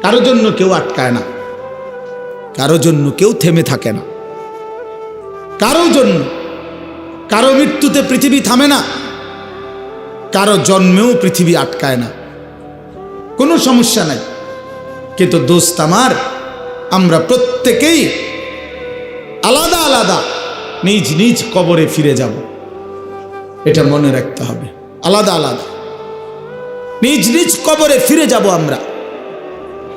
কারো জন্য কেউ আটকায় না, কারো জন্য কেউ থেমে থাকে না, কারো জন্য, কারো মৃত্যুতে পৃথিবী থামে না, কারো জন্মেও পৃথিবী আটকায় না, কোনো সমস্যা নাই। কিন্তু দোস্ত আমার, আমরা প্রত্যেকেই আলাদা আলাদা নিজ নিজ কবরে ফিরে যাব, এটা মনে রাখতে হবে। আলাদা আলাদা নিজ নিজ কবরে ফিরে যাব আমরা।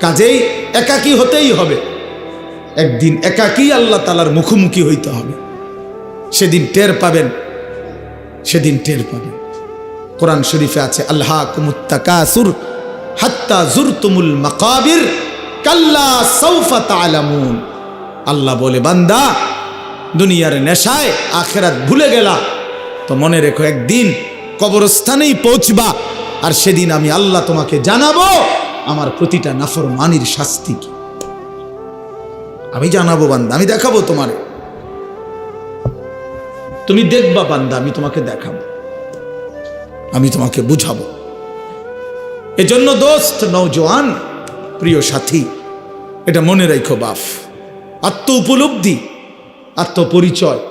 কাজেই একাকী হতেই হবে, একদিন একাকী আল্লাহ তাআলার মুখোমুখি হইতে হবে। সেদিন টের পাবেন, সেদিন টের পাবেন। কোরআন শরীফে আছে, আল্লাকুমুত তাকাসুর হাত্তা জুরতুমুল মাকাবির কাল্লা সাউফা তা'লামুন। আল্লাহ বলে, বান্দা দুনিয়ার নেশায় আখিরাত ভুলে গেলা তো মনে রেখো, একদিন কবরস্থানেই পৌঁছবা, আর সেদিন আমি আল্লাহ তোমাকে জানাবো আমার প্রতিটা নাফরমানির শাস্তি কি। আমি জানাবো বান্দা, আমি দেখাবো তোমারে, তুমি দেখবা বান্দা, আমি তোমাকে দেখাবো, আমি তোমাকে বুঝাবো। এজন্য দোস্ত, নওজোয়ান, প্রিয় সাথী, এটা মনে রাখো বাপ, আত্ম উপলব্ধি, আত্মপরিচয়,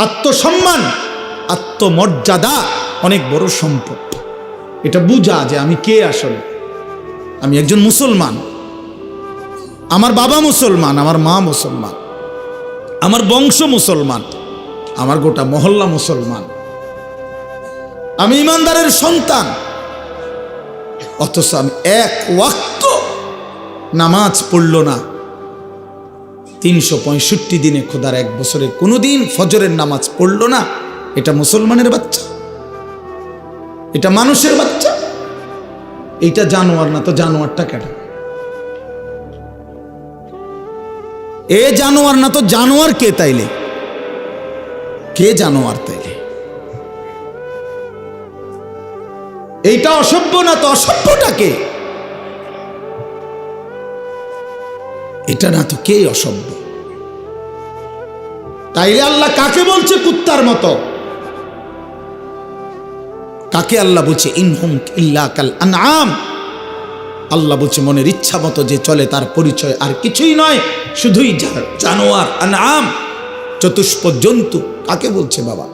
আত্মসম্মান, আত্মমর্যাদা অনেক বড় সম্পদ। এটা বুঝা যে আমি কে আসলে। আমি একজন মুসলমান, আমার বাবা মুসলমান, আমার মা মুসলমান, আমার বংশ মুসলমান, আমার গোটা মহল্লা মুসলমান, আমি ইমানদারের সন্তান, অথচ আমি এক ওয়াক্ত নামাজ পড়ল না। 365 দিনে, খোদার এক বছরে কোনোদিন ফজরের নামাজ পড়ল না। এটা মুসলমানের বাচ্চা? এটা মানুষের বাচ্চা? এইটা জানোয়ার না তো জানোয়ারটা কেন? এ জানোয়ার না তো জানোয়ার কে তাইলে? কে জানোয়ার তাইলে? এইটা অসভ্য না তো অসভ্যটা কে? এটা না তো কে অসভ্য? তাইলে আল্লাহ কাকে বলছে কুত্তার মতো? কাকে আল্লাহ বলছে ইনহুম ইল্লা কাল আনআম? আল্লাহ বলছে মনের ইচ্ছা মতো যে চলে তার পরিচয় আর কিছুই নয়, শুধুই জানোয়ার, আনআম, চতুষ্প জন্তু। কাকে বলছে বাবা?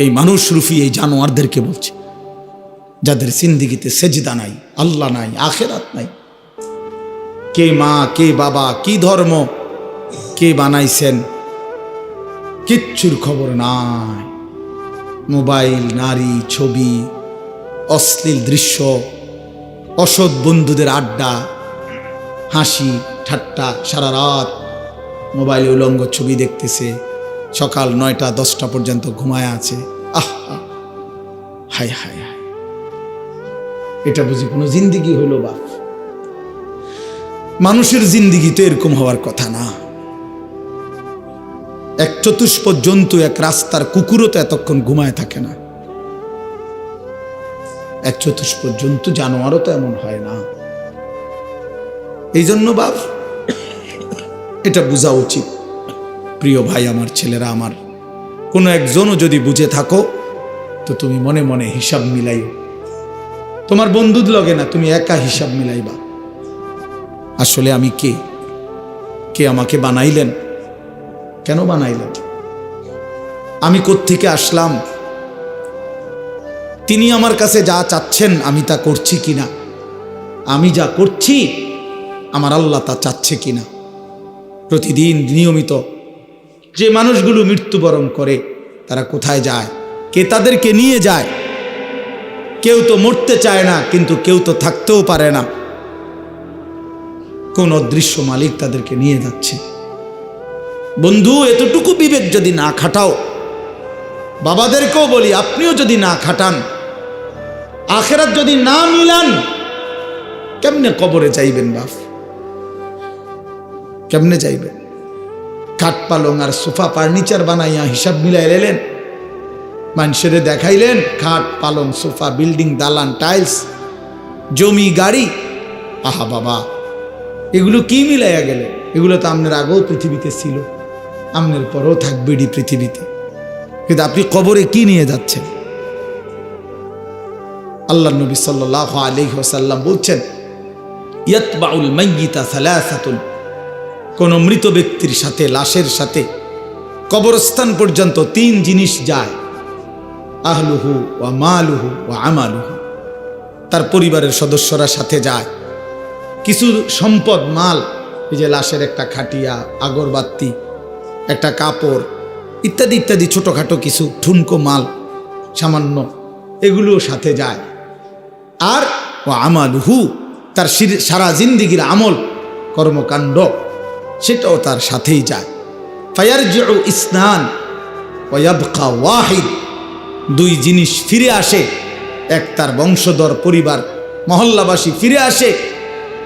এই মানুষ রূপী এই জানোয়ারদেরকে বলছে, যাদের জিন্দেগিতে সেজদা নাই, আল্লাহ নাই, আখেরাত নাই। কে মা, কে বাবা, কি ধর্ম, কে বানাইছেন, কিচ্ছুর খবর নাই। মোবাইল, নারী, ছবি, অশ্লীল দৃশ্য, অসৎ বন্ধুদের আড্ডা, হাসি ঠাট্টা, সারা রাত মোবাইলে উলঙ্গ ছবি দেখতেছে, সকাল 9টা 10টা পর্যন্ত ঘুমায় আছে। আহা, হায় হায় হায়, এটা বুঝি কোনো জিন্দিগি হলো? বাপ, মানুষের জিন্দিগি তো এরকম হওয়ার কথা না। এক চতুষ্প জন্তু, এক রাস্তার কুকুরও তো এতক্ষণ ঘুমায় থাকে না। এক চতুষ্প জন্তু, জানোয়ারও তো এমন হয় না। এই জন্য বাপ, এটা বোঝা উচিত। প্রিয় ভাই আমার, ছেলেরা আমার, কোনো একজনও যদি বুঝে থাকো তো তুমি মনে মনে হিসাব মিলাইও। তোমার বন্ধুর লগে না, তুমি একা হিসাব মিলাইবা। আসলে আমি কে? কে আমাকে বানাইলেন? কেন বানাইলেন? আমি কোত্থেকে আসলাম? তিনি আমার কাছে যা চাচ্ছেন আমি তা করছি কিনা? আমি যা করছি আমার আল্লাহ তা চাচ্ছে কিনা? প্রতিদিন নিয়মিত যে মানুষগুলো মৃত্যুবরণ করে তারা কোথায় যায়? কে তাদেরকে নিয়ে যায়? কেউ তো মরতে চায় না, কিন্তু কেউ তো থাকতেও পারে না। কোন অদৃশ্য মালিক তাদেরকে নিয়ে যাচ্ছে। বন্ধু, এতটুকু বিবেক যদি না খাটাও, বাবাদেরকেও বলি, আপনিও যদি না খাটান, আখেরাত যদি না মিলান, কেমনে কবরে যাইবেন বাপ? কেমনে যাইবেন? খাট পালং আর সোফা ফার্নিচার বানাইয়া হিসাব মিলাই লেলেন, মানুষের দেখাইলেন খাট পালং সোফা, বিল্ডিং, দালান, টাইলস, জমি, গাড়ি। আহা বাবা, এগুলো কি মিলাইয়া গেলেন? এগুলো তো আপনার আগেও পৃথিবীতে ছিল, আপনার পরেও থাকবে পৃথিবীতে, কিন্তু আপনি কবরে কি নিয়ে যাচ্ছেন? আল্লাহ নবী সাল্লাল্লাহু আলাইহি ওয়াসাল্লাম বলছেন, ইয়াতবাউল মাইয়িতা সালাসাতুন, কোন মৃত ব্যক্তির সাথে, লাশের সাথে কবরস্থান পর্যন্ত 3 জিনিস যায়। আহলুহু ওয়া মালুহু ওয়া আমালুহু, তার পরিবারের সদস্যরা সাথে যায়। কিছু সম্পদ, মাল, এই যে লাশের একটা খাটিয়া, আগরবাতি, একটা কাপড় ইত্যাদি ইত্যাদি, ছোটোখাটো কিছু ঠুনকো মাল সামান্য, এগুলোও সাথে যায়। আর ও আমালুহু, তার সারা জিন্দিগির আমল কর্মকাণ্ড, সেটাও তার সাথেই যায়। ফায়ারজিউ ইসনান ওয়া ইয়াবকা ওয়াহিদ, 2 জিনিস ফিরে আসে। এক, তার বংশধর, পরিবার, মহল্লাবাসী ফিরে আসে,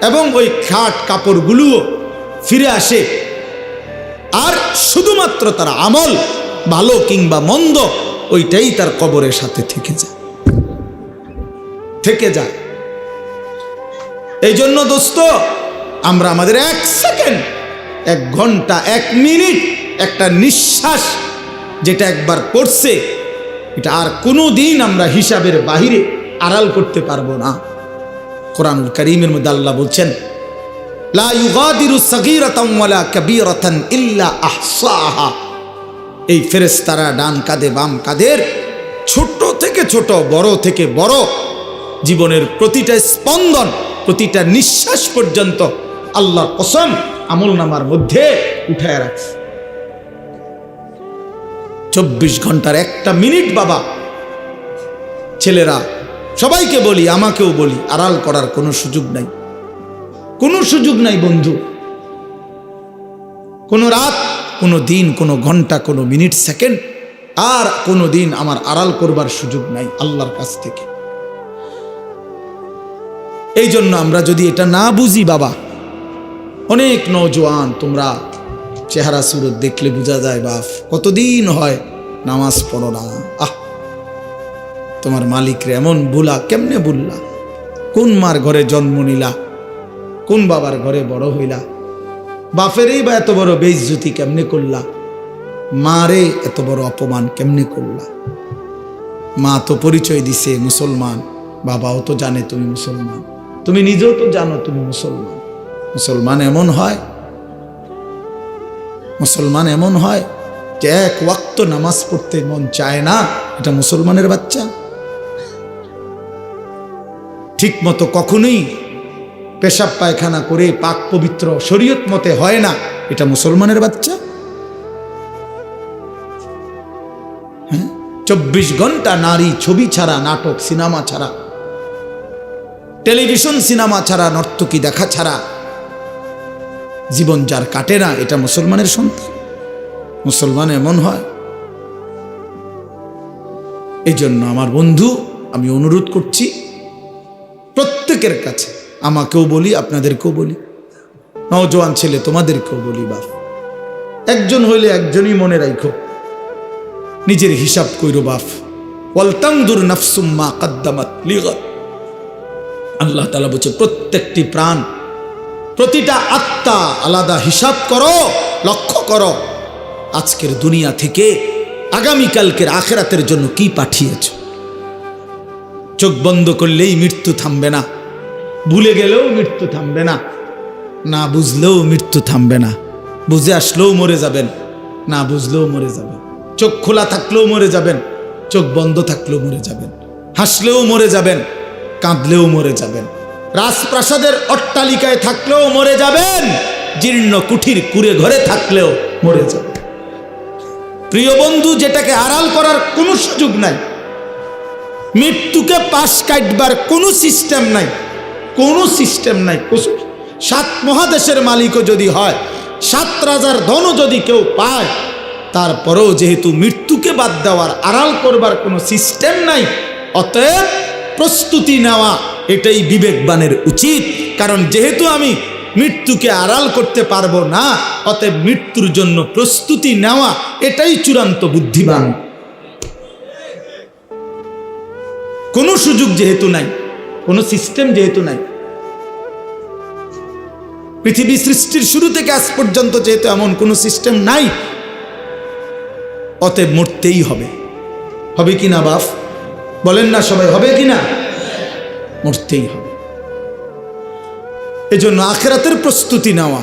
এবং ওই খাট কাপড়গুলোও ফিরে আসে। আর শুধুমাত্র তার আমল, ভালো কিংবা মন্দ, ওইটাই তার কবরের সাথে থেকে যায়। এই জন্য দোস্ত, আমরা আমাদের 1 সেকেন্ড, 1 ঘন্টা, 1 মিনিট, একটা নিঃশ্বাস যেটা একবার পড়ছে, এটা আর কোনো দিন আমরা হিসাবের বাহিরে আড়াল করতে পারবো না। কোরআনুল কারীমের মধ্যে আল্লাহ বলছেন, লা ইউগাদিরু সাগীরাতান ওয়ালা কাবীরাতান ইল্লা আহসাহা। এই ফেরেশতারা ডান কাঁধে বাম কাঁধের, ছোট থেকে ছোট, বড় থেকে বড়, জীবনের প্রতিটা স্পন্দন, প্রতিটা নিঃশ্বাস পর্যন্ত আল্লাহর কসম আমলনামার মধ্যে উঠায় রাখছে। 24 ঘন্টার 1টা মিনিট বাবা, ছেলেরা সবাইকে বলি, আমাকেও বলি, আড়াল করার কোনো সুযোগ নাই, কোনো সুযোগ নাই বন্ধু। কোনো রাত, কোনো দিন, কোনো ঘন্টা, কোনো মিনিট, সেকেন্ড, আর কোনো দিন আমার আড়াল করবার সুযোগ নাই আল্লাহর কাছ থেকে। এই জন্য আমরা যদি এটা না বুঝি বাবা, অনেক নওজোয়ান, তোমরা চেহারা সুরত দেখলে বোঝা যায় বাপ, কতদিন হয় নামাজ পড়ো না। তোমার মালিকরে এমন ভুলা, কেমনে ভুললা? কোন মার ঘরে জন্ম নিলা? কোন বাবার ঘরে বড় হইলা? বাপেরই বা এত বড় বেইজ্জতি কেমনে করলা? মারে এত বড় অপমান কেমনে করলা? মা তো পরিচয় দিছে মুসলমান, বাবাও তো জানে তুমি মুসলমান, তুমি নিজেও তো জানো তুমি মুসলমান। মুসলমান এমন হয়, মুসলমান এমন হয় যে 1 ওয়াক্ত নামাজ পড়তে মন চায় না, এটা মুসলমানের বাচ্চা? ঠিক মতো কখনোই পেশাব পায়খানা করে পাক পবিত্র শরীয়ত মতে হয় না, এটা মুসলমানের বাচ্চা? 24 ঘন্টা নারী ছবি ছাড়া, নাটক সিনেমা ছাড়া, টেলিভিশন সিনেমা ছাড়া, নর্তকী দেখা ছাড়া জীবন যার কাটে না, এটা মুসলমানের সন্তান? মুসলমান এমন হয়? এই জন্য আমার বন্ধু, আমি অনুরোধ করছি প্রত্যেকের কাছে, আমাকেও বলি, আপনাদেরকেও বলি, নওজোয়ান ছেলে তোমাদেরকেও বলি, বাপ, একজন হইলে একজনই মনে রাখো, নিজের হিসাব কইরো বাপ। ওয়ালতানজুর নাফসুম মা কদ্দামাত লিগাদ। আল্লাহ তাআলা বলছে, প্রত্যেকটি প্রাণ, প্রতিটা আত্মা আলাদা হিসাব করো, লক্ষ্য করো আজকের দুনিয়া থেকে আগামীকালকের আখিরাতের জন্য কি পাঠিয়েছ। চোখ বন্ধ করলেই মৃত্যু থামবে না, ভুলে গেলেও মৃত্যু থামবে না, না বুঝলেও মৃত্যু থামবে না, বুঝে আসলেও মরে যাবেন, না বুঝলেও মরে যাবেন। চোখ খোলা থাকলেও মরে যাবেন, চোখ বন্ধ থাকলেও মরে যাবেন, হাসলেও মরে যাবেন, কাঁদলেও মরে যাবেন, রাজপ্রাসাদের অট্টালিকায় থাকলেও মরে যাবেন, জীর্ণ কুঠির কুড়ে ঘরে থাকলেও মরে যাবেন। প্রিয় বন্ধু, যেটাকে আড়াল করার কোনো সুযোগ নাই, মৃত্যুকে পাশ কাটবার কোনো সিস্টেম নাই, কোনো সিস্টেম নাই। 7 মহাদেশের মালিকও যদি হয়, 7 রাজার ধনও যদি কেউ পায়, তারপরেও যেহেতু মৃত্যুকে বাদ দেওয়ার, আড়াল করবার কোনো সিস্টেম নাই, অতএব প্রস্তুতি নেওয়া এটাই বিবেকবানের উচিত। কারণ যেহেতু আমি মৃত্যুকে আড়াল করতে পারবো না, অতএব মৃত্যুর জন্য প্রস্তুতি নেওয়া এটাই চূড়ান্ত বুদ্ধিমান। কোনো সুযোগ যেহেতু নাই, কোনো সিস্টেম যেহেতু নাই, পৃথিবী সৃষ্টির শুরু থেকে আজ পর্যন্ত যেহেতু এমন কোনো সিস্টেম নাই, অতএব মরতেই হবে। হবে কিনা বাপ? বলেন না সবাই, হবে কিনা? মরতেই হবে। এজন্য আখিরাতের প্রস্তুতি নেওয়া,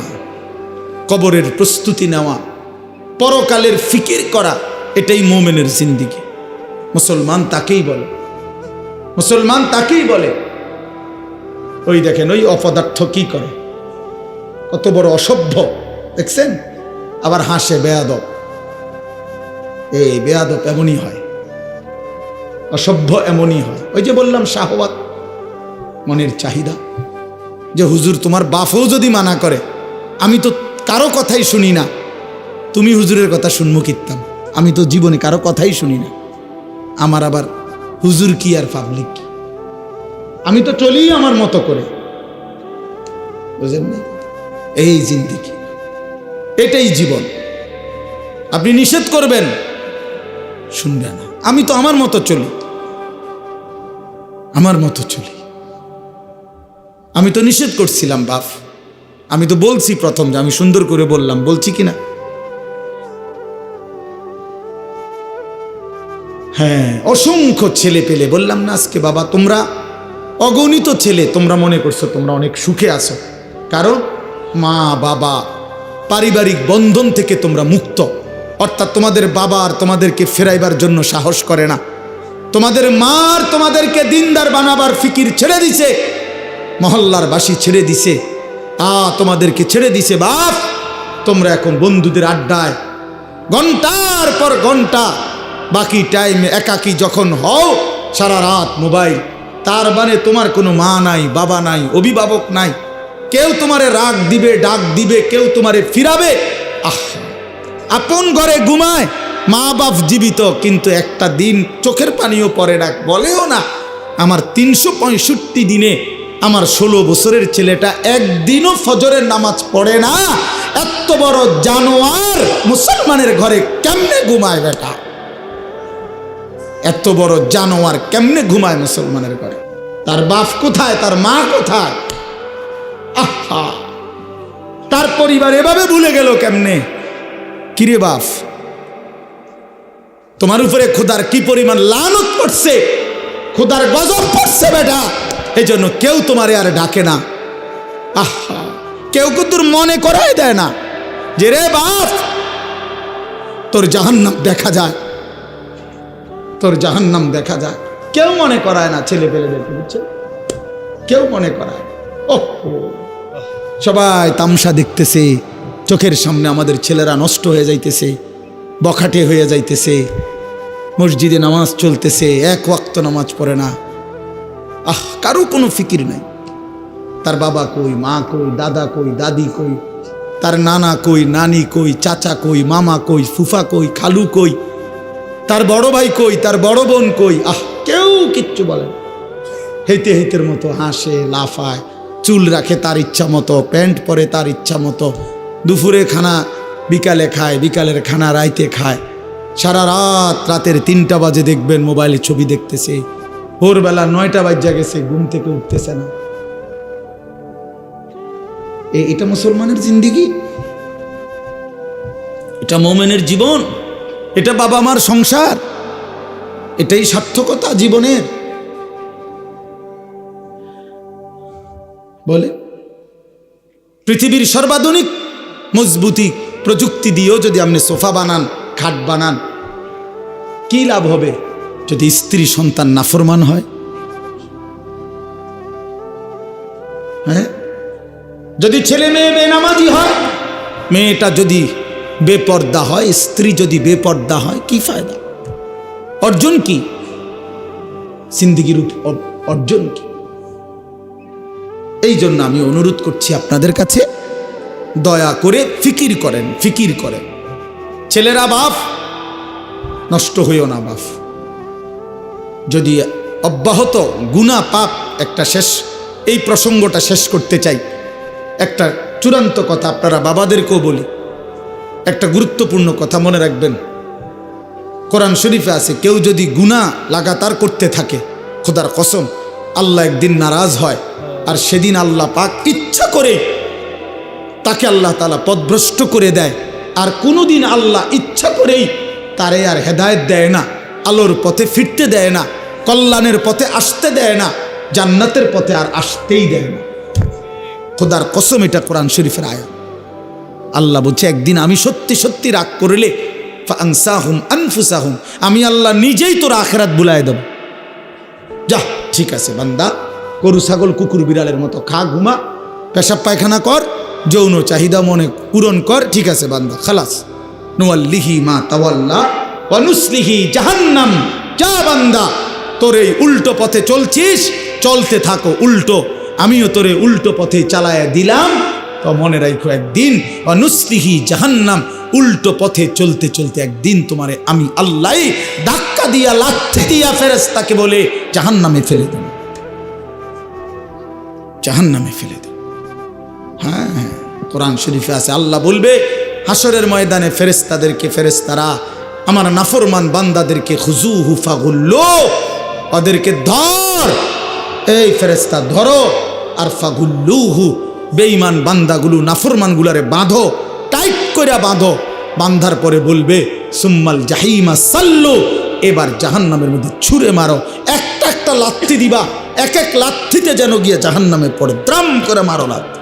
কবরের প্রস্তুতি নেওয়া, পরকালের ফিকির করা, এটাই মুমিনের জিন্দেগি। মুসলমান তাকেই বলে, মুসলমান তাকেই বলে। ওই দেখেন ওই অপদার্থ কি করে, কত বড় অসভ্য দেখছেন, আবার হাসে, বেয়াদব। এই বেয়াদব এমনই হয়, অসভ্য এমনই হয়। ওই যে বললাম শাহওয়াত, মনের চাহিদা, যে হুজুর তোমার বাপও যদি মানা করে, আমি তো কারো কথাই শুনি না, তুমি হুজুরের কথা শুনবো কিতাম, আমি তো জীবনে কারো কথাই শুনি না, আমার আবার হুজুর কি আর পাবলিক কি, আমি তো চলি আমার মতো করে। বুঝেন না? এই জিন্দেগি, এটাই জীবন। আপনি নিষেধ করবেন, শুনবে না। আমি তো আমার মতো চলি, আমার মতো চলি। আমি তো নিষেধ করছিলাম বাপ, আমি তো বলছি প্রথম যে আমি সুন্দর করে বললাম, বলছি কিনা? হ্যাঁ, অসংখ্য ছেলে পেলে বললাম না আজকে, বাবা তোমরা অগণিত ছেলে, তোমরা মনে করছো তোমরা অনেক সুখে আছো, কারণ মা বাবা পারিবারিক বন্ধন থেকে তোমরা মুক্ত। অর্থাৎ তোমাদের বাবা আর তোমাদেরকে ফেরাইবার জন্য সাহস করে না, তোমাদের মা আর তোমাদেরকে দিনদার বানাবার ফিকির ছেড়ে দিছে, মহল্লার বাসী ছেড়ে দিছে, তোমাদেরকে ছেড়ে দিছে। বাপ, তোমরা এখন বন্ধুদের আড্ডায় ঘন্টার পর ঘন্টা, বাকি টাইম একাকী যখন হও সারা রাত মোবাইল। তার মানে তোমার কোনো মা নাই, বাবা নাই, অভিভাবক নাই, কেউ তোমারে রাগ দিবে, ডাক দিবে, কেউ তোমারে ফিরাবে। আপন ঘরে ঘুমায়, মা বাপ জীবিত, কিন্তু একটা দিন চোখের পানিও পড়ে না, বলেও না। আমার 365 দিনে আমার 16 বছরের ছেলেটা একদিনও ফজরের নামাজ পড়ে না। এত বড় জানোয়ার মুসলমানের ঘরে কেমনে ঘুমায় বেটা? এত বড় জানোয়ার কেমনে ঘুমায় মুসলমানের ঘরে? তার বাপ কোথায়, তার মা কোথায়? আহা, তার পরিবার এভাবে ভুলে গেল কেমনে? কিরে বাপ, তোমার উপরে খোদার কি পরিমাণ লানত পড়ছে, খোদার গজব পড়ছে বেটা। এই জন্য কেউ তোমারে আর ডাকে না। আহা, কেউ তোর মনে করাই দেয় না যে রে বাপ তোর জাহান্নাম দেখা যায়, তোর জাহান্নাম দেখা যায়। কেউ মনে করায় না ছেলে পেলে দেখে, বুঝছে? কেউ মনে করায়। সবাই তামসা দেখতেছে, চোখের সামনে আমাদের ছেলেরা নষ্ট হয়ে যাইতেছে, বখাটে হয়ে যাইতেছে, মসজিদে নামাজ চলতেছে, এক ওয়াক্ত নামাজ পড়ে না। কারো কোনো ফিকির নাই। তার বাবা কই, মা কই, দাদা কই, দাদি কই, তার নানা কই, নানি কই, চাচা কই, মামা কই, ফুফা কই, খালু কই, তার বড় ভাই কই, তার বড় বোন কই। কেউ কিচ্ছু বলে না। হেইতে হেইতের মতো হাসে, লাফায়, চুল রাখে তার ইচ্ছা মতো, প্যান্ট পরে তার ইচ্ছা মতো, দুপুরে খানা বিকালে খায়, বিকালের খানা রাইতে খায়, সারা রাত, রাতের 3টা বাজে দেখবেন মোবাইলে ছবি দেখতেছে, ভোরবেলা 9টা বাজে গেছে, ঘুম থেকে উঠতেছে না। এটা মুসলমানের জিন্দেগি? এটা মুমিনের জীবন? এটা বাবা মার সংসার? এটাই সার্থকতা জীবনের? বলে পৃথিবীর সর্বাধুনিক মজবুতি প্রযুক্তি দিয়েও যদি আপনি সোফা বানান, খাট বানান, কি লাভ হবে যদি স্ত্রী সন্তান নাফরমান হয়? হ্যাঁ, যদি ছেলে মেয়ে বেনামাজি হয়, মেয়েটা যদি বেপর্দা হয়, স্ত্রী যদি বেপর্দা হয়, কি ফায়দা? অর্জন কি জিন্দেগির অর্জন কি? এই জন্য আমি অনুরোধ করছি আপনাদের কাছে, দয়া করে ফিকির করেন, ফিকির করেন। ছেলেরা বাপ, নষ্ট হইও না বাপ। যদি অব্যাহত গুনাহ পাপ, একটা শেষ, এই প্রসঙ্গটা শেষ করতে চাই। একটা চূড়ান্ত কথা আপনারা বাবাদেরকেও বলি, একটা গুরুত্বপূর্ণ কথা মনে রাখবেন। কোরআন শরীফে আছে, কেউ যদি গুনাহ লাগাতার করতে থাকে, খোদার কসম আল্লাহ একদিন নারাজ হয়, আর সেদিন আল্লাহ পাক ইচ্ছা করে তাকে আল্লাহ তাআলা পথভ্রষ্ট করে দেয়। আর কোনোদিন আল্লাহ ইচ্ছা করেই তারে আর হেদায়েত দেয় না, আলোর পথে ফিরতে দেয় না, কল্যাণের পথে আসতে দেয় না, জান্নাতের পথে আর আসতেই দেয় না। খোদার কসম, এটা কোরআন শরীফের আয়াত। আল্লাহ বলছে একদিন আমি সত্যি সত্যি রাগ করলে ফাআনসাহুম আনফুসাহুম, আমি আল্লাহ নিজেই তোর আখিরাত ভুলায় দেব। যা ঠিক আছে বান্দা, গরু ছাগল কুকুর বিড়ালের মতো খা, ঘুমা, পেশাব পায়খানা কর, যৌন চাহিদা মনে পূরণ কর, ঠিক আছে বান্দা, খালাস। নুয়াল্লিহি মা তাওয়াল্লা ওয়া নুসলিহি জাহান্নাম। যা বান্দা, তোর এই উল্টো পথে চলছিস, চলতে থাকো উল্টো, আমিও তোরে উল্টো পথে চালায়া দিলাম। তো মনে রাখো একদিন ওয়া নুসলিহি জাহান্নাম, উল্টো পথে চলতে চলতে একদিন তোমারে আমি আল্লাহ ধাক্কা দিয়া লাথি দিয়া ফেরেশতাকে বলে জাহান্নামে ফেলে দেব, জাহান্নামে ফেলে দেব। হ্যাঁ হ্যাঁ, কোরআন শরীফে আছে, আল্লাহ বলবে হাসরের ময়দানে ফেরেশতাদেরকে, ফেরেশতারা আমার নাফরমান বান্দাদেরকে খুজুহু ফাগুল্লু, ওদেরকে ধর, এই ফেরেশতা ধরো, আর ফাগুল্লুহু, বেঈমান বান্দাগুলো নাফরমানগুলারে বাঁধো, টাইট করে বাঁধো। বাঁধার পরে বলবে সুম্মাল জাহিমা সাল্লু, এবার জাহান্নামের মধ্যে ছুঁড়ে মারো, একটা একটা লাথি দিবা, এক এক লাথিতে যেন গিয়ে জাহান্নামে পড়ে, দ্রাম করে মারো লাথি,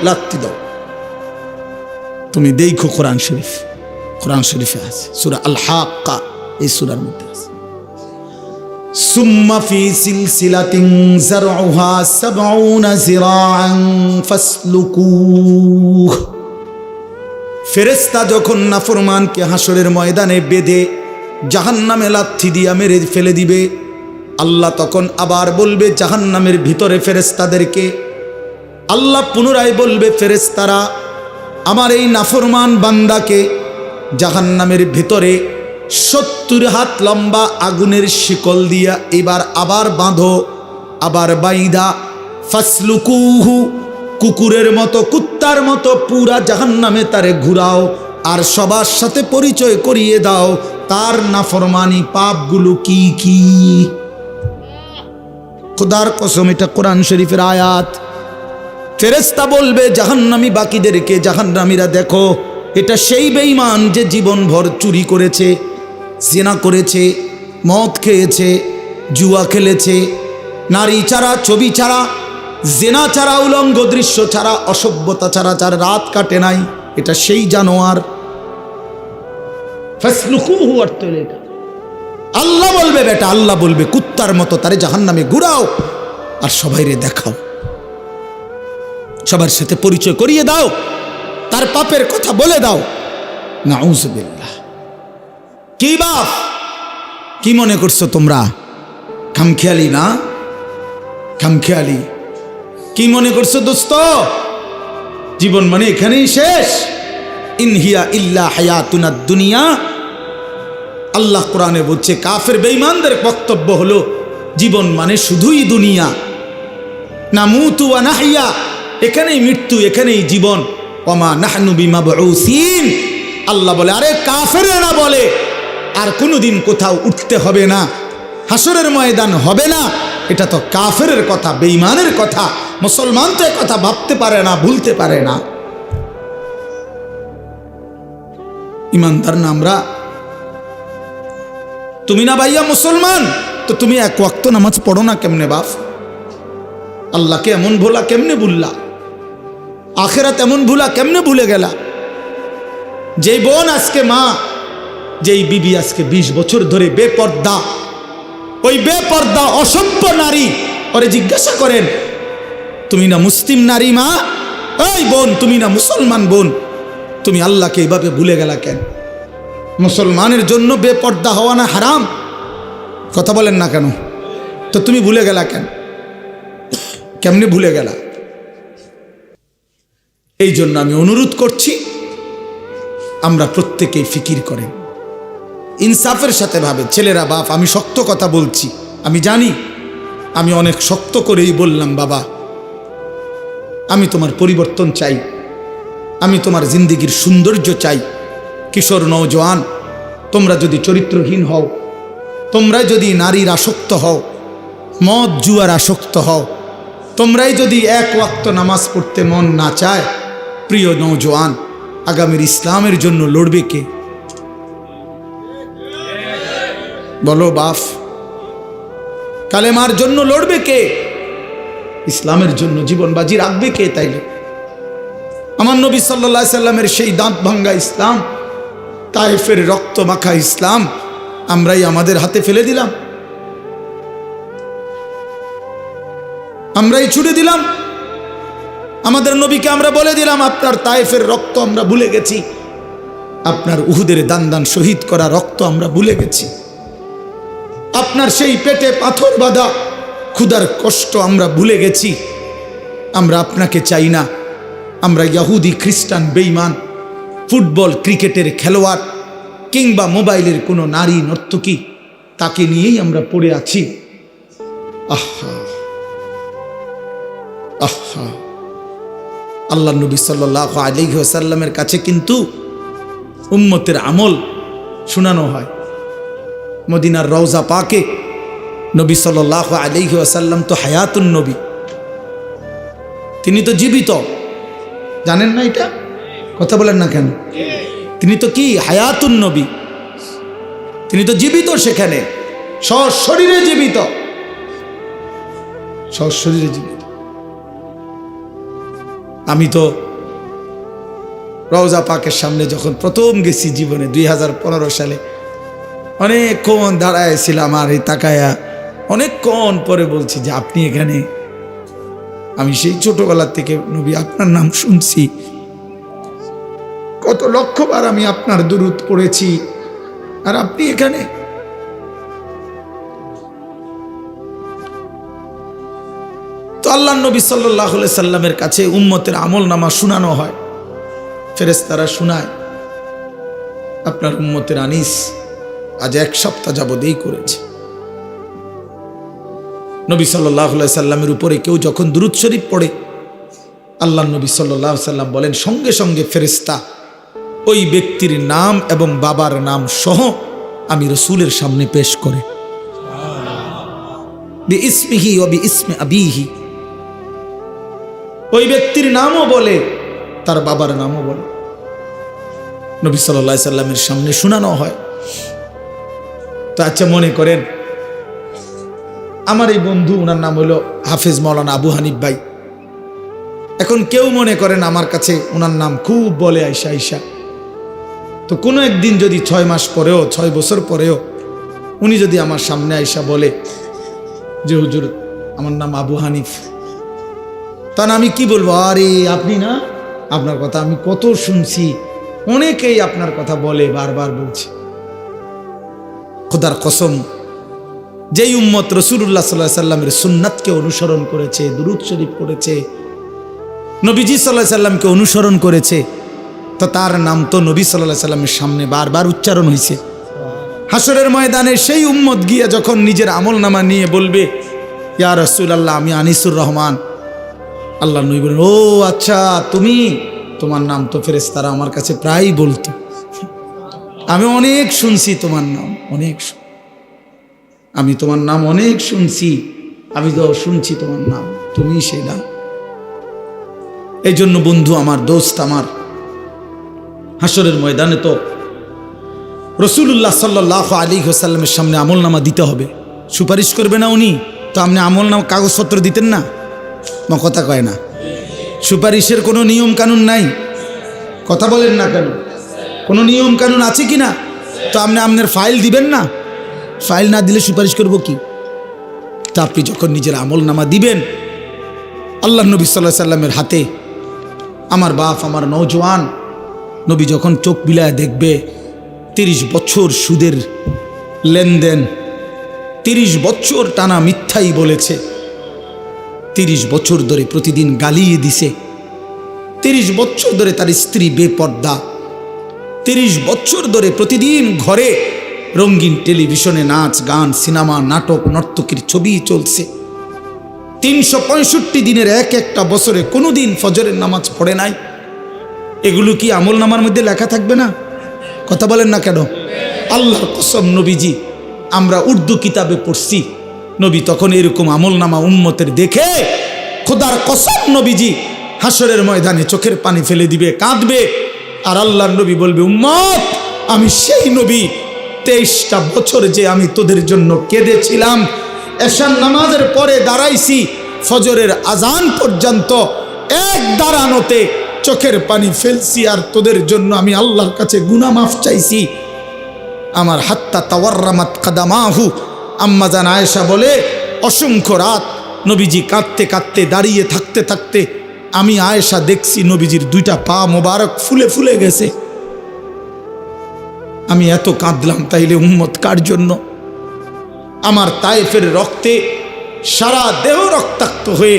লাথি দাও। তুমি দেখো কোরআন শরীফ, কোরআন শরীফে আছে সূরা আল হাক্কা, এই সূরার মধ্যে আছে সুম্মা ফি সিলসিলাতিন যারউহা ৭০ যিরাআন ফাসলুকুহ। ফেরেশতা যখন নাফরমানকে হাসরের ময়দানে বেঁধে জাহান্নামে লাথি দিয়া মেরে ফেলে দিবে, আল্লাহ তখন আবার বলবে জাহান্নামের ভিতরে ফেরেশতাদেরকে, আল্লাহ পুনরায় বলবে ফেরেশতারা আমার এই নাফরমান বান্দাকে জাহান্নামের ভিতরে ৭০ হাত লম্বা আগুনের শিকল দিয়া এবার আবার বাঁধো, আবার বাইদা ফাসলুকুহু, কুকুরের মতো কুত্তার মতো পুরা জাহান্নামে তারে ঘুরাও, আর সবার সাথে পরিচয় করিয়ে দাও তার নাফরমানি পাপগুলো কি কি। খোদার কসম, এটা কোরআন শরীফের আয়াত। ফেরেশতা বলবে জাহান্নামী বাকিদেরকে, জাহান্নামীরা দেখো, এটা সেই বেঈমান যে জীবনভর চুরি করেছে, জিনা করেছে, মদ খেয়েছে, জুয়া খেলেছে, নারী ছাড়া, ছবি ছাড়া, জিনা ছাড়া, উলঙ্গ দৃশ্য ছাড়া, অসভ্যতা ছাড়া যার রাত কাটে নাই, এটা সেই জানোয়ার। ফাসলুকুহু অর্থ এটা আল্লাহ বলবে, বেটা আল্লাহ বলবে কুত্তার মতো তারে জাহান্নামে ঘুরাও আর সবাইরে দেখাও, সবার সাথে পরিচয় করিয়ে দাও, তার পাপের কথা বলে দাও। নাউযুবিল্লাহ। কি বাপ, কি মনে করছো তোমরা? খামখেয়ালি না, খামখেয়ালি। কি মনে করছো দোস্ত? জীবন মানে এখানেই শেষ? ইনহিয়া ইল্লা হায়াতুনাদ দুনিয়া। আল্লাহ কোরআনে বলছে কাফের বেঈমানদের বক্তব্য হলো জীবন মানে শুধুই দুনিয়া, নামুতু ওয়া নাহইয়া, এখানেই মৃত্যু, এখানেই জীবন। ওয়ামা নাহনু বিমাবউসিন। আল্লাহ বলে, আরে কাফেররা বলে আর কোনোদিন কোথাও উঠতে হবে না, হাসরের ময়দান হবে না, এটা তো কাফেরের কথা, বেঈমানের কথা। মুসলমান তো কথা ভাবতে পারে না, ভুলতে পারে না। ইমানদার না আমরা? তুমি না ভাইয়া মুসলমান, তো তুমি এক ওয়াক্ত নামাজ পড়ো না কেমনে বাপ? আল্লাহকে এমন ভোলা কেমনে ভুললা? আখেরাত এমন ভুলা কেমনে ভুলে গেলা? যেই বোন আজকে মা, যেই বিবি আজকে 20 বছর ধরে বেপর্দা, ওই বেপর্দা অসভ্য নারী, ওরে জিজ্ঞাসা করেন তুমি না মুসলিম নারী মা? ওই বোন, তুমি না মুসলমান বোন, তুমি আল্লাহকে এইভাবে ভুলে গেলা কেন? মুসলমানের জন্য বেপর্দা হওয়া না হারাম? কথা বলেন না কেন? তো তুমি ভুলে গেলা কেন? কেমনে ভুলে গেলা? এই জন্য আমি অনুরোধ করছি, আমরা প্রত্যেকেই ফিকির করেন, ইনসাফের সাথে ভাবে। ছেলেরা বাপ, আমি শক্ত কথা বলছি, আমি জানি, আমি অনেক শক্ত করেই বললাম বাবা, আমি তোমার পরিবর্তন চাই, আমি তোমার জিন্দিগির সৌন্দর্য চাই। কিশোর নওজোয়ান, তোমরা যদি চরিত্রহীন হও, তোমরা যদি নারীর আসক্ত হও, মদ জুয়ার আসক্ত হও, তোমরাই যদি এক ওয়াক্ত নামাজ পড়তে মন না চায়, প্রিয় নওজোয়ান, আগামীর ইসলামের জন্য লড়বে কে? বলো বাপ, কালেমার জন্য লড়বে কে? ইসলামের জন্য জীবন বাজি রাখবে কে তাইলে? আমার নবী সাল্লাল্লাহু আলাইহি সাল্লামের সেই দাঁত ভাঙ্গা ইসলাম, তায়েফের রক্ত মাখা ইসলাম আমরাই আমাদের হাতে ফেলে দিলাম, আমরাই ছুড়ে দিলাম। আমাদের নবীকে আমরা বলে দিলাম আপনার তায়েফের রক্ত আমরা ভুলে গেছি, আপনার উহুদের দান দান শহীদ করা রক্ত আমরা ভুলে গেছি, আপনার সেই পেটে পাথর বাঁধা ক্ষুধার কষ্ট আমরা ভুলে গেছি। আমরা আপনাকে চাই না। আমরা ইহুদি খ্রিস্টান বেঈমান ফুটবল ক্রিকেটের খেলোয়াড় কিংবা মোবাইলের কোনো নারী নর্তকী তাকে নিয়েই আমরা পড়ে আছি। আহা আহা, আল্লাহ নবী সাল্লাল্লাহু আলাইহি ওয়াসাল্লামের কাছে কিন্তু উম্মতের আমল শোনানো হয়। মদিনার রওজা পাকে নবী সাল্লাল্লাহু আলাইহি ওয়াসাল্লাম তো হায়াতুন নবী, তিনি তো জীবিত। জানেন না এটা? কথা বলেন না কেন? তিনি তো কি হায়াতুন নবী, তিনি তো জীবিত, সেখানে সশরীরে জীবিত, সশরীরে জীবিত। আমি তো রওজা পাকের সামনে যখন প্রথম গেছি জীবনে 2015 সালে, অনেকক্ষণ দাঁড়াইছিলাম আর এই তাকায়া অনেকক্ষণ পরে বলছি যে আপনি এখানে? আমি সেই ছোটবেলা থেকে নবী আপনার নাম শুনছি, কত লক্ষবার আমি আপনার দুরূদ পড়েছি, আর আপনি এখানে? তো আল্লাহর নবী সাল্লাল্লাহু আলাইহি সাল্লামের কাছে উম্মতের আমলনামা শোনানো হয়, ফেরেশতারা শোনায়। আপনার উম্মতের আনিস আজ 1 সপ্তাহ যাবত এই করেছে। নবী সাল্লাল্লাহু আলাইহি সাল্লামের উপরে কেউ যখন দুরূদ শরীফ পড়ে, আল্লাহর নবী সাল্লাল্লাহু আলাইহি সাল্লাম বলেন সঙ্গে সঙ্গে ফেরেশতা ওই ব্যক্তির নাম এবং বাবার নাম সহ আমি রাসূলের সামনে পেশ করে, বিইসমিহি ওয়া বিইসমি আবিহি, ওই ব্যক্তির নামও বলে, তার বাবার নামও বলে, নবী সাল্লাল্লাহু আলাইহি সাল্লামের সামনে শোনানো হয়। তো আচ্ছা, মনে করেন আমার এই বন্ধু, ওনার নাম হলো হাফেজ মাওলানা আবু হানিফ ভাই। এখন কেউ মনে করেন আমার কাছে ওনার নাম খুব বলে আইসা আইসা, তো কোনো একদিন যদি 6 মাস পরেও 6 বছর পরেও উনি যদি আমার সামনে আইসা বলে যে হুজুর আমার নাম আবু হানিফ, তখন আমি কি বলবো? আরে আপনি না, আপনার কথা আমি কত শুনছি, অনেকেই আপনার কথা বলে, বারবার বলছে। খোদার কসম, যেই উম্মত রাসূলুল্লাহ সাল্লাল্লাহু আলাইহি সাল্লামের সুন্নাতকে অনুসরণ করেছে, দুরূদ শরীফ পড়েছে, নবীজি সাল্লাল্লাহু আলাইহি সাল্লামকে অনুসরণ করেছে, তো তার নাম তো নবী সাল্লাল্লাহু আলাইহি সাল্লামের সামনে বারবার উচ্চারণ হয়েছে। হাসরের ময়দানে সেই উম্মত গিয়ে যখন নিজের আমলনামা নিয়ে বলবে ইয়া রাসূলুল্লাহ আমি আনিসুর রহমান, আল্লাহ নবী বলেন ও আচ্ছা তুমি, তোমার নাম তো ফেরেশতারা আমার কাছে প্রায়ই বলতো, আমি অনেক শুনছি তোমার নাম, আমি তোমার নাম অনেক শুনছি, আমি তো শুনছি তোমার নাম, তুমি সেই নাম। এই জন্য বন্ধু আমার, দোস্ত আমার, হাসরের ময়দানে তো রাসূলুল্লাহ সাল্লাল্লাহু আলাইহি ওয়াসাল্লামের সামনে আমলনামা দিতে হবে। সুপারিশ করবে না উনি? তো আপনি আমলনামা কাগজপত্র দিতেন না? কথা কয় না? সুপারিশের কোনো নিয়ম কানুন নাই? কথা বলেন না কেন? কোনো নিয়ম কানুন আছে কি না? তো আপনি আপনার ফাইল দিবেন না? ফাইল না দিলে সুপারিশ করব কি? তা আপনি যখন নিজের আমলনামা দিবেন, আল্লাহ নবী সাল্লাল্লাহু আলাইহি সাল্লামের হাতে, আমার বাপ, আমার নওজোয়ান নবী যখন চোখ বিলায় দেখবে 30 বছর সুদের লেনদেন, 30 বছর টানা মিথ্যাই বলেছে, 30 বছর ধরে প্রতিদিন গালিয়ে দিছে, 30 বছর ধরে তার স্ত্রী বেপর্দা, 30 বছর ধরে প্রতিদিন ঘরে রঙিন টেলিভিশনে নাচ গান সিনেমা নাটক নর্তকীর ছবি চলছে, 365 দিনের একটা বছরে কোনোদিন ফজরের নামাজ পড়ে নাই, এগুলো কি আমলনামার মধ্যে লেখা থাকবে না? কথা বলেন না কেন? আল্লাহর কসম নবীজি, আমরা উর্দু কিতাবে পড়ছি, নবী তখন এরকম আমলনামা উম্মতের দেখে খোদার কসম নবীজি হাসরের ময়দানে চোখের পানি ফেলে দিবে, কাঁদবে, আর আল্লাহর নবী বলবে উম্মত আমি সেই নবী, 23টা বছর যে আমি তোদের জন্য কেঁদেছিলাম, এশার নামাজের পরে দাঁড়াইছি, ফজরের আজান পর্যন্ত এক দাঁড়ানোতে চোখের পানি ফেলছি, আর তোদের জন্য আমি আল্লাহর কাছে গুনাহ মাফ চাইছি। আমার হাত্তা তাওয়াররামাত কাদামাহু, আম্মা জান আয়েশা বলে অসংখ্য রাত নবীজি কাঁদতে কাঁদতে দাঁড়িয়ে থাকতে থাকতে আমি আয়েশা দেখছি নবীজির দুইটা পা মোবারক ফুলে ফুলে গেছে। আমি এত কাঁদলাম, তাইলে উম্মত কার জন্য? আমার তায়েফের রক্তে সারা দেহ রক্তাক্ত হয়ে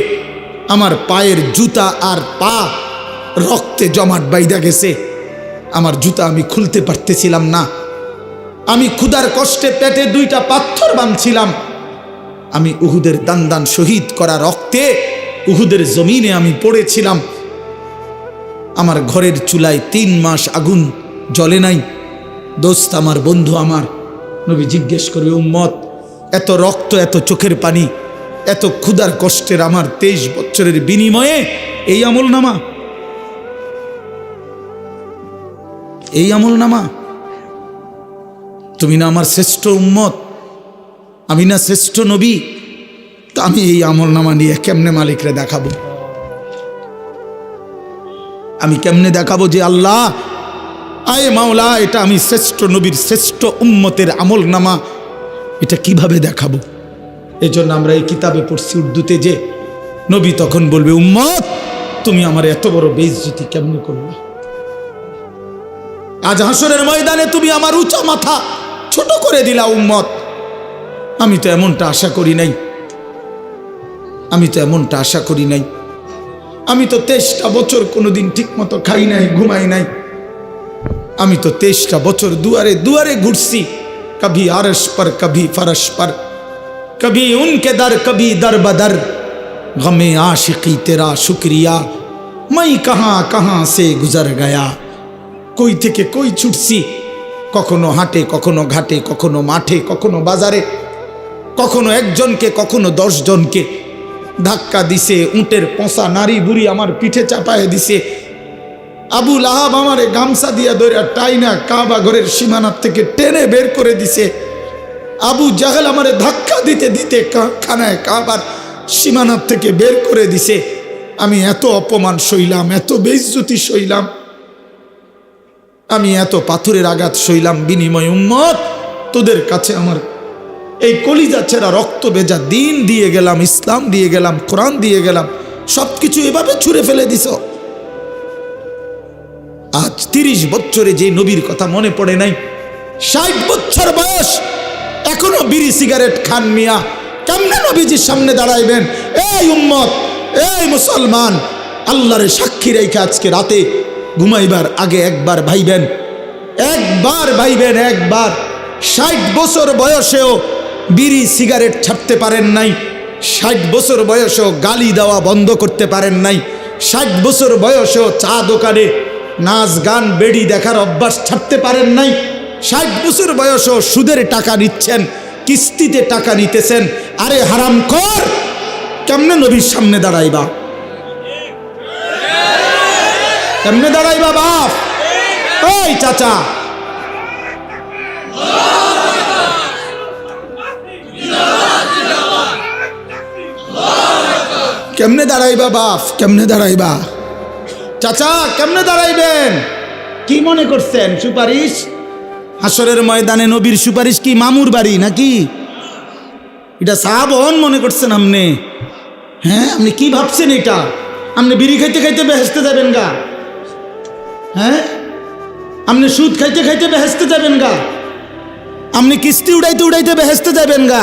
আমার পায়ের জুতা আর পা রক্তে জমাট বাইদা গেছে। আমার জুতা আমি খুলতে পারতেছিলাম না। আমি ক্ষুধার কষ্টে পেটে দুইটা পাথর বাঁধছিলাম। আমি উহুদের দান দান শহীদ করা রক্তে উহুদের জমিনে আমি পড়েছিলাম। আমার ঘরের চুলায় 3 মাস আগুন জ্বলে নাই। দোস্ত আমার, বন্ধু আমার, নবী জিজ্ঞেস করবে, উম্মত এত রক্ত, এত চোখের পানি, এত ক্ষুধার কষ্টের আমার 23 বছরের বিনিময়ে এই আমলনামা, এই আমলনামা? তুমি না আমার শ্রেষ্ঠ উম্মত, আমি না শ্রেষ্ঠ নবী? তো আমি এই আমলনামা নিয়ে কেমনে মালিকরে দেখাবো? আমি কেমনে দেখাবো যে আল্লাহ, আয়ে মাওলা, এটা আমি শ্রেষ্ঠ নবীর শ্রেষ্ঠ উম্মতের আমলনামা? এটা কিভাবে দেখাবো? এই জন্য আমরা এই কিতাবে পড়ছি উর্দুতে, যে নবী তখন বলবে, উম্মত তুমি আমার এত বড় বেইজ্জতি কেমনে করবে? আজ হাসরের ময়দানে তুমি আমার উঁচা মাথা ছোট করে দিলা উম্মত। আমি তো এমনটা আশা করি নাই, আমি তো এমনটা আশা করি নাই। আমি তো 23টা বছর কোনোদিন ঠিক মতো খাই নাই, ঘুমাই নাই। আমি তো 23টা বছর দুয়ারে দুয়ারে ঘুরছি, কभी আরশ पर कभी फरश पर, कभी उनके दर कभी दर बदर, गमे आशिकी तेरा शुक्रिया, मैं कहाँ कहाँ से गुजर गया। কই থেকে কই ছুটছি, কখনো হাটে, কখনো ঘাটে, কখনো মাঠে, কখনো বাজারে, কখনো একজনকে, কখনো 10 জনকে ধাক্কা দিছে। উটের পোঁছা নারী বুড়ি আমার পিঠে চাপায় দিছে। আবু লাহাব আমারে গামছা দিয়া ধরে টাইনা কাবা ঘরের সীমানার থেকে টেনে বের করে দিছে। আবু জাহেল আমারে ধাক্কা দিতে দিতে খানায় কাবার সীমানার থেকে বের করে দিছে। আমি এত অপমান সইলাম, এত বেইজ্জতি সইলাম, আমি এত পাথরের আঘাত সইলাম, বিনিময় উম্মত তোদের কাছে আমার এই কলিজা ছেঁড়া রক্ত ভেজা দিন দিয়ে গেলাম, ইসলাম দিয়ে গেলাম, কোরআন দিয়ে গেলাম, সবকিছু এভাবে ছুঁড়ে ফেলে দিছ। আজ 30 বছরে যে নবীর কথা মনে পড়ে নাই, 60 বছর বয়স এখনো বিড়ি সিগারেট খান মিয়া, কেমনে নবীজির সামনে দাঁড়াইবেন? এই উম্মত, এই মুসলমান, আল্লাহরে সাক্ষী রেখে আজকে রাতে ঘুমাইবার আগে একবার ভাইবেন, একবার ভাইবেন, একবার। 60 বছর বয়সেও বিড়ি সিগারেট ছাড়তে পারেন নাই, 60 বছর বয়সেও গালি দেওয়া বন্ধ করতে পারেন নাই, 60 বছর বয়সেও চা দোকানে নাচ গান বেড়ি দেখার অভ্যাস ছাড়তে পারেন নাই, 60 বছর বয়সেও সুদের টাকা নিচ্ছেন, কিস্তিতে টাকা নিতেছেন। আরে হারামখোর, কেমনে নবীর সামনে দাঁড়াইবা? কেমনে দাঁড়াইবা বাপ? ওই চাচা, কেমনে দাঁড়াইবা বাপ? কেমনে দাঁড়াইবা? চাচা কেমনে দাঁড়াইবেন? কি মনে করছেন সুপারিশ? হাসরের ময়দানে নবীর সুপারিশ কি মামুর বাড়ি নাকি? এটা সাহাবন মনে করছেন আপনি? হ্যাঁ, আপনি কি ভাবছেন এটা? আপনি বিড়ি খাইতে খাইতে বেহেশতে যাবেন গা? হ্যাঁ, আপনি সুদ খাইতে খাইতে বেহেশতে যাবেন গা? আপনি কিস্তি উড়াইতে উড়াইতে বেহেশতে যাবেন গা?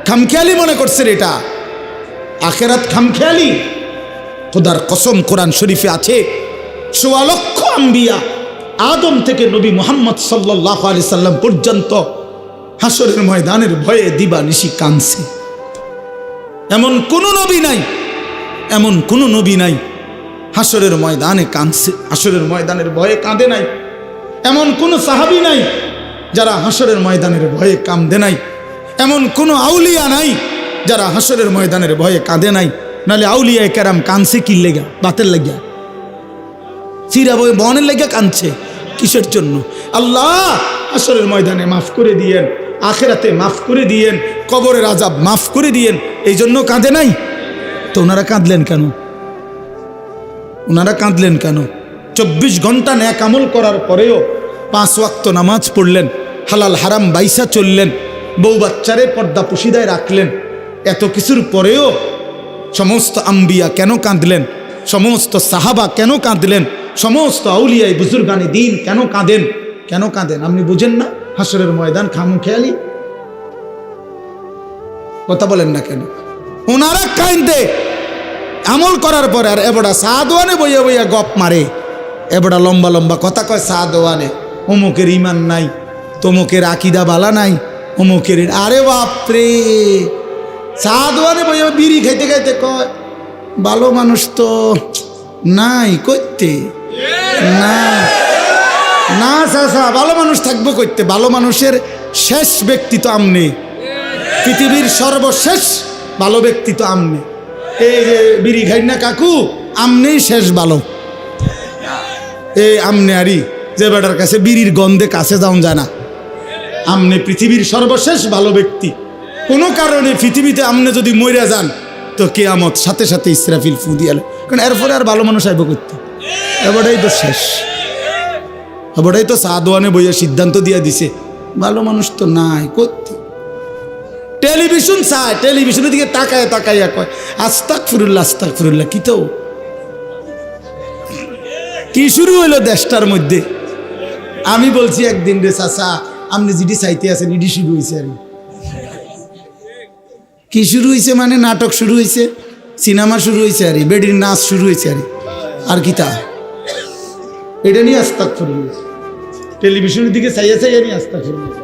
খামখেয়ালি মনে করছেন এটা? আখেরাত খামখেয়ালি? খোদার কসম, কোরআন শরীফে আছে ১৪ লক্ষ আম্বিয়া আদম থেকে নবী মুহাম্মদ সাল্লাল্লাহু আলাইহি সাল্লাম পর্যন্ত হাসরের ময়দানের ভয়ে দিবানিশি কাঁদছে। এমন কোন নবী নাই, এমন কোন নবী নাই হাসরের ময়দানে কাঁদছে, হাসরের ময়দানের ভয়ে কাঁদে নাই। এমন কোন সাহাবী নাই যারা হাসরের ময়দানের ভয়ে কাঁদে নাই। এমন কোন আউলিয়া নাই যারা হাসরের ময়দানের ভয়ে কাঁদে নাই। নাহলে আউলিয়া কেরাম কাঁদছে কি লেগা? বাতের লাগিয়া, চিরা বই বনের লেগা কাঁদছে কিসের জন্য? আল্লাহ হাসরের ময়দানে মাফ করে দিয়েন, আখেরাতে মাফ করে দিয়েন, কবরের আযাব মাফ করে দিয়েন, এই জন্য কাঁদে নাই। তো ওনারা কাঁদলেন কেন? ওনারা কাঁদলেন কেন? 24 ঘন্টা নেক আমল করার পরেও 5 ওয়াক্ত নামাজ পড়লেন, হালাল হারাম বাইসা চললেন, বউ বাচ্চারে পর্দা পুশিদায় রাখলেন। এত কিছুর পরেও সমস্ত আম্বিয়া কেন কাঁদলেন? সমস্ত সাহাবা কেন কাঁদলেন? সমস্ত আউলিয়াই বুজুর্গানে দিন কেন কাঁদেন? কেন কাঁদেন আপনি বুঝেন না? হাসরের ময়দান খামখেয়ালি কথা বলেন না কেন? ওনারা কাঁদে আমল করার পরে, আর এবড়া সাদওয়ানে বইয়া বইয়া গপ মারে, এবড়া লম্বা লম্বা কথা কয় সাদওয়ানে, অমুকের ইমান নাই, তমুকের আকিদা বালা নাই, অমুকের। আরে বাপরে, সাদওয়ানে বইয়া বিড়ি খাইতে খাইতে কয় ভালো মানুষ তো নাই করতে না না চাচা, ভালো মানুষ থাকবো করতে। ভালো মানুষের শেষ ব্যক্তি তো আমনে, পৃথিবীর সর্বশেষ ভালো ব্যক্তি তো আমনে। এই যে বিড়ি খাই না কাকু, আমনেই শেষ ভালো। এই আমনে আরি যে বেটার কাছে বিড়ির গন্ধে কাছে যাওয়া যায় না, আমনে পৃথিবীর সর্বশেষ ভালো ব্যক্তি। কোনো কারণে পৃথিবীতে আমনে যদি মইরা যান তো কিয়ামত সাথে সাথে ইসরাফিল ফু দিয়ে, কারণ এরপরে আর ভালো মানুষ আইব করতে, এবারটাই তো শেষ। এবারটাই তো সাদওয়ানে বইয়া সিদ্ধান্ত দিয়ে দিছে ভালো মানুষ তো নাই করতে। টেলিভিশন চায়, টেলিভিশনের দিকে তাকায় তাকাইয়া কয় আস্তাগফিরুল্লাহ আস্তাগফিরুল্লাহ। কি তো কি শুরু হইলো দেশটার মধ্যে? আমি বলছি একদিন রে চাচা, আপনি যেটি চাইতে আছেন এটি শুরু হয়েছে। আর কি শুরু হয়েছে মানে নাটক শুরু হয়েছে, সিনেমা শুরু হয়েছে, আর বেডির নাচ শুরু হয়েছে। আর কি তা এটা নিয়ে আস্তাগফিরুল্লাহ, টেলিভিশনের দিকে চাইয়া চাইয়া নিয়ে আস্তাগফিরুল্লাহ।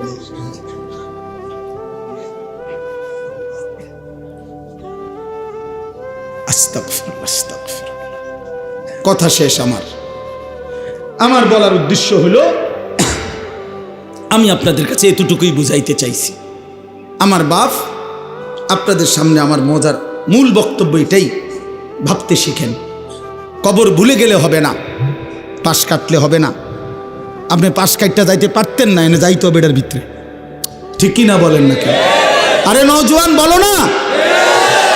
কথা শেষ। আমার বলার উদ্দেশ্য হলো, আমি আপনাদের কাছে এতটুকুই বুঝাইতে চাইছি। আমার বাপ আপনাদের সামনে আমার মজার মূল বক্তব্য এটাই, ভাবতে শিখেন। কবর ভুলে গেলে হবে না, পাশ কাটলে হবে না। আপনি পাশ কাটটা যাইতে পারতেন না, এনে যাইতে হবে এটার ভিতরে, ঠিক কি না বলেন না কেন? আরে নওজোয়ান বলো না।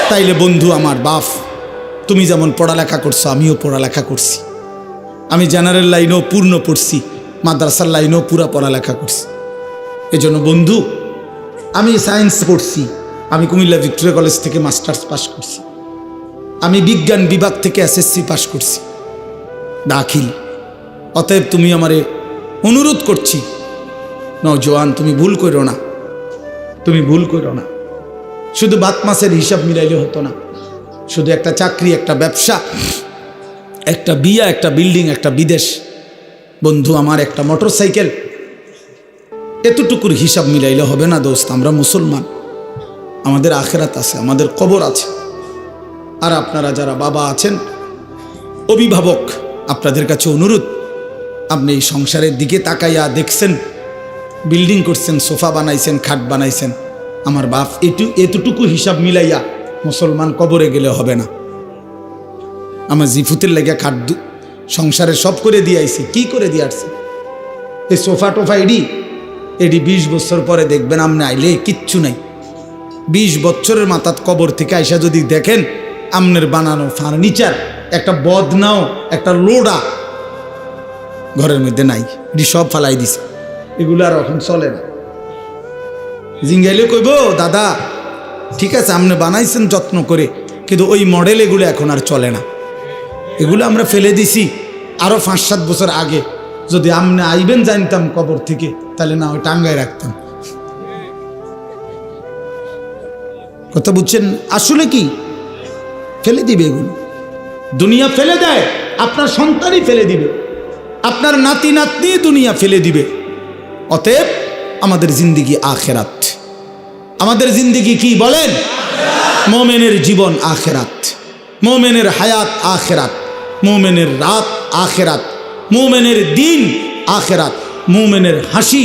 তাইলে বন্ধু আমার বাপ, তুমি যেমন পড়ালেখা করছো আমিও পড়ালেখা করছি। আমি জেনারেল লাইনেও পূর্ণ পড়ছি, মাদ্রাসার লাইনেও পুরা পড়ালেখা করছি। এজন্য বন্ধু, আমি সায়েন্স পড়ছি, আমি কুমিল্লা ভিক্টোরিয়া কলেজ থেকে মাস্টার্স পাস করছি, আমি বিজ্ঞান বিভাগ থেকে এসএসসি পাস করছি দাখিল। অতএব তুমি আমারে অনুরোধ করছি, নওজোয়ান তুমি ভুল করো না, তুমি ভুল করো না। শুধু বাত মাসের হিসাব মিলাইলে হতো না, শুধু একটা চাকরি, একটা ব্যবসা, একটা বিয়া, একটা বিল্ডিং, একটা বিদেশ, বন্ধু আমার একটা মোটর সাইকেল, এতটুকুর হিসাব মিলাইলে হবে না দোস্ত। আমরা মুসলমান, আমাদের আখেরাত আছে, আমাদের কবর আছে। আর আপনারা যারা বাবা আছেন, অভিভাবক, আপনাদের কাছে অনুরোধ, আপনি এই সংসারের দিকে তাকাইয়া দেখছেন, বিল্ডিং করছেন, সোফা বানাইছেন, খাট বানাইছেন, আমার বাপ এতটুকু হিসাব মিলাইয়া মুসলমান কবরে গেলে হবে না। আমার জিফুতের লাগিয়া খাট সংসারে সব করে দিয়ে আইছি, কি করে দিয়ে আসছে? এই সোফা টোফা এডি 20 বছর পরে দেখবেন আপনি আইলে কিচ্ছু নাই। 20 বছরের মাথাত কবর থেকে আইসা যদি দেখেন আমনের বানানো ফার্নিচার, একটা বদনাও, একটা লোডা ঘরের মধ্যে নাই, এটি সব ফালাই দিছে, এগুলো আর এখন চলে না। জিঙ্গাইলে কইব দাদা ঠিক আছে আপনি বানাইছেন যত্ন করে, কিন্তু ওই মডেল এগুলো এখন আর চলে না, এগুলো আমরা ফেলে দিছি আরো 5-7 বছর আগে। যদি আপনি আইবেন জানতাম কবর থেকে, তাহলে না ওই টাঙ্গায় রাখতাম। কথা বুঝছেন? আসলে কি ফেলে দিবে এগুলো, দুনিয়া ফেলে দেয়, আপনার সন্তানই ফেলে দিবে, আপনার নাতি নাতনি দুনিয়া ফেলে দিবে। অতএব আমাদের জিন্দিগি আখেরাত, আমাদের জিন্দিগি কি বলেন? মোমেনের জীবন আখেরাত, মোমেনের হায়াত আখেরাত, মোমেনের রাত আখেরাত, মোমেনের দিন আখেরাত, মোমেনের হাসি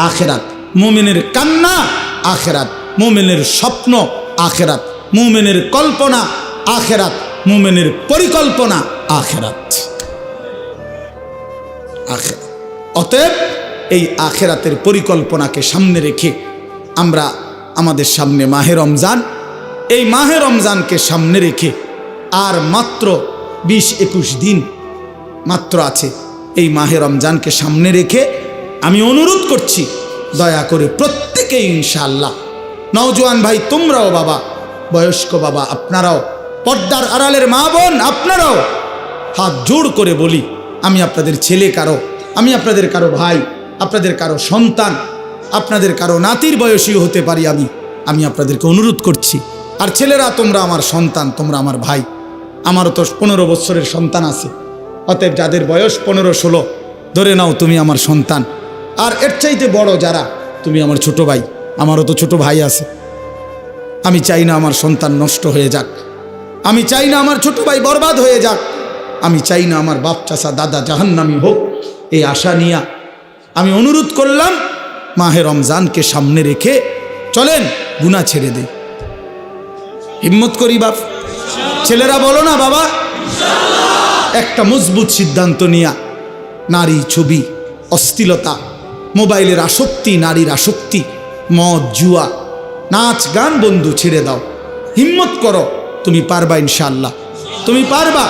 আখেরাত, মোমেনের কান্না আখেরাত, মোমেনের স্বপ্ন আখেরাত, মোমেনের কল্পনা আখেরাত, মোমেনের পরিকল্পনা আখেরাত। অতএব এই আখেরাতের পরিকল্পনাকে সামনে রেখে আমরা আমাদের সামনে মাহে রমজান, এই মাহে রমজানকে সামনে রেখে আর মাত্র 20-21 দিন মাত্র আছে। এই মাহে রমজানকে সামনে রেখে আমি অনুরোধ করছি, দয়া করে প্রত্যেকেই ইনশাআল্লাহ, নওজোয়ান ভাই তোমরাও বাবা, বয়স্ক বাবা আপনারাও, পর্দার আড়ালের মা বোন আপনারাও, হাত জোড় করে বলি, আমি আপনাদের ছেলে কারো, আমি আপনাদের কারো ভাই, আপনাদের কারো সন্তান, আপনাদের কারো নাতির বয়সীও হতে পারি আমি আপনাদেরকে অনুরোধ করছি। আর ছেলেরা তোমরা আমার সন্তান, তোমরা আমার ভাই, আমারও তো 15 বছরের সন্তান আছে। অতএব যাদের বয়স 15-16 ধরে নাও তুমি আমার সন্তান। আর এর চাইতে বড় যারা, তুমি আমার ছোট ভাই, আমারও তো ছোট ভাই আছে। আমি চাই না আমার সন্তান নষ্ট হয়ে যাক, আমি চাই না আমার ছোট ভাই বরবাদ হয়ে যাক, আমি চাই না আমার বাপ চাচা দাদা জাহান্নামী হোক। এই আশা নিয়ে আমি অনুরোধ করলাম, মাহে রমজানকে সামনে রেখে চলেন গুনাহ ছেড়ে দেই। হিম্মত করি বাপ, ছেলেরা বলো না বাবা, একটা মজবুত সিদ্ধান্ত নিয়া নারী ছবি, অশ্লীলতা, মোবাইলের আসক্তি, নারীর আসক্তি, মদ জুয়া, নাচ গান বন্ধু ছেড়ে দাও। হিম্মত করো, তুমি পারবা ইনশাআল্লাহ, তুমি পারবা।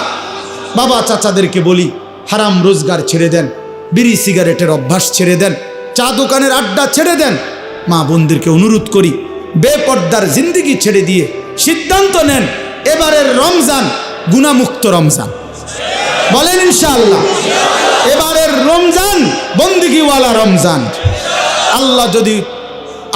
বাবা চাচাদেরকে বলি, হারাম রোজগার ছেড়ে দেন, বিড়ি সিগারেটের অভ্যাস ছেড়ে দেন, চা দোকানের আড্ডা ছেড়ে দেন। মা বোনদেরকে অনুরোধ করি, বেপর্দার জিন্দেগি ছেড়ে দিয়ে সিদ্ধান্ত নেন, এবারের রমজান গুনাহমুক্ত রমজান। বলেন ইনশাআল্লাহ, এবারের রমজান বন্দেগীওয়ালা রমজান।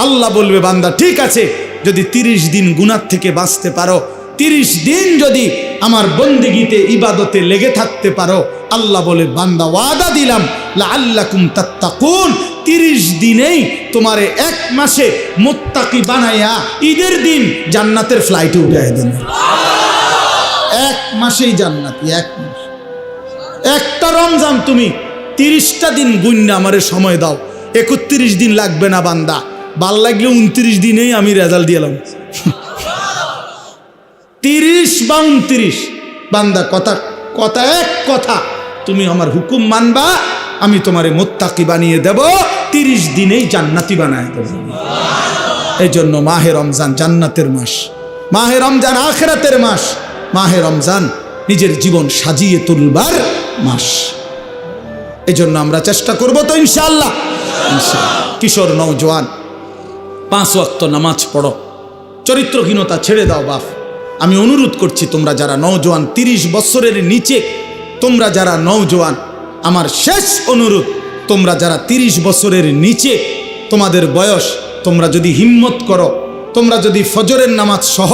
আল্লাহ বলবে, বান্দা ঠিক আছে, যদি 30 দিন গুনাহ থেকে বাঁচতে পারো, 30 দিন যদি আমার বন্দেগীতে ইবাদতে লেগে থাকতে পারো, আল্লাহ বলে, বান্দা ওয়াদা দিলাম লাআল্লাকুম তাত্তাকুন, 30 দিনেই তোমারে 1 মাসে মুত্তাকি বানাইয়া ঈদের দিন জান্নাতের ফ্লাইটে উঠাই দেন। 1 মাসেই জান্নাতি, 1 মাস। একটা রমজান তুমি 30টা দিন গুণনা আমারে সময় দাও, 31 দিন লাগবে না বান্দা, ভাল লাগলে 29 দিনেই আমি রেজাল্ট দিলাম। 30 বা 29 বান্দা, কথা এক কথা, তুমি আমার হুকুম মানবা, আমি তোমারে মুত্তাকি বানিয়ে দেব, 30 দিনেই জান্নাতি বানায় দেব। এই জন্য মাহে রমজান জান্নাতের মাস, মাহে রমজান আখিরাতের মাস, মাহে রমজান নিজের জীবন সাজিয়ে তুলবার মাস। এই জন্য আমরা চেষ্টা করব তো ইনশাআল্লাহ। কিশোর নওজোয়ান, 5 ওয়াক্ত নামাজ পড়ো, চরিত্রহীনতা ছেড়ে দাও বাপ। আমি অনুরোধ করছি, তোমরা যারা নওজোয়ান, 30 বছরের নিচে তোমরা যারা নওজোয়ান, আমার শেষ অনুরোধ, তোমরা যারা 30 বছরের নিচে তোমাদের বয়স, তোমরা যদি হিম্মত করো, তোমরা যদি ফজরের নামাজ সহ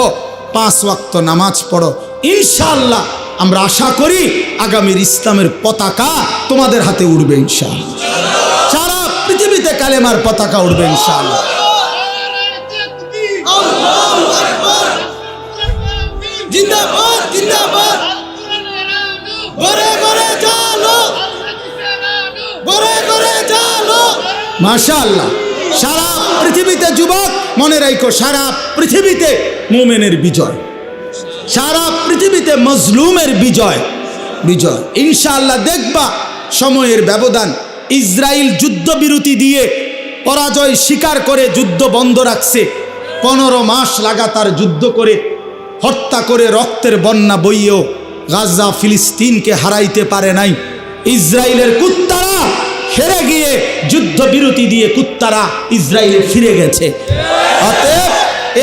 5 ওয়াক্ত নামাজ পড়ো, ইনশাআল্লাহ আমরা আশা করি আগামীর ইসলামের পতাকা তোমাদের হাতে উড়বে ইনশাআল্লাহ। সারা পৃথিবীতে কালেমার পতাকা উড়বে ইনশাআল্লাহ। জিন্দাবাদ জিন্দাবাদ, ঘরে ঘরে চলো, ঘরে ঘরে চলো। মাশাআল্লাহ, সারা পৃথিবীতে যুবক মনে রাখো, সারা পৃথিবীতে মুমিনের বিজয়, সারা পৃথিবীতে মজলুমের বিজয়। ইনশাআল্লাহ দেখবা সময়ের ব্যবধান। ইসরায়েল যুদ্ধবিরতি দিয়ে পরাজয় স্বীকার করে যুদ্ধ বন্ধ রাখছে, 15 মাস লাগাতার যুদ্ধ করে, হত্যা করে, রক্তের বন্যা বইয়েও গাজা ফিলিস্তিনকে হারাইতে পারে নাই। ইসরায়েলের কুত্তারা হেরে গিয়ে যুদ্ধবিরতি দিয়ে কুত্তারা ইসরায়েলে ফিরে গেছে। অতএব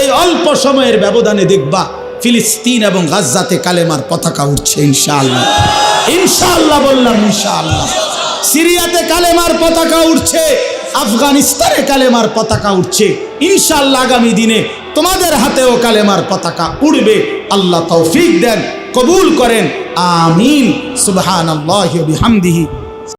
এই অল্প সময়ের ব্যবধানে দেখবা ফিলিস্তিন এবং গাজাতে কালেমার পতাকা উঠছে ইনশাআল্লাহ। ইনশাআল্লাহ বললাম, ইনশাআল্লাহ। সিরিয়াতে কালেমার পতাকা উঠছে, আফগানিস্তানে কালেমার পতাকা উঠছে। ইনশাআল্লাহ আগামী দিনে তোমাদের হাতেও কালেমার পতাকা উড়বে। আল্লাহ তৌফিক দেন, কবুল করেন, আমিন। সুবহানাল্লাহি ওয়া বিহামদিহি।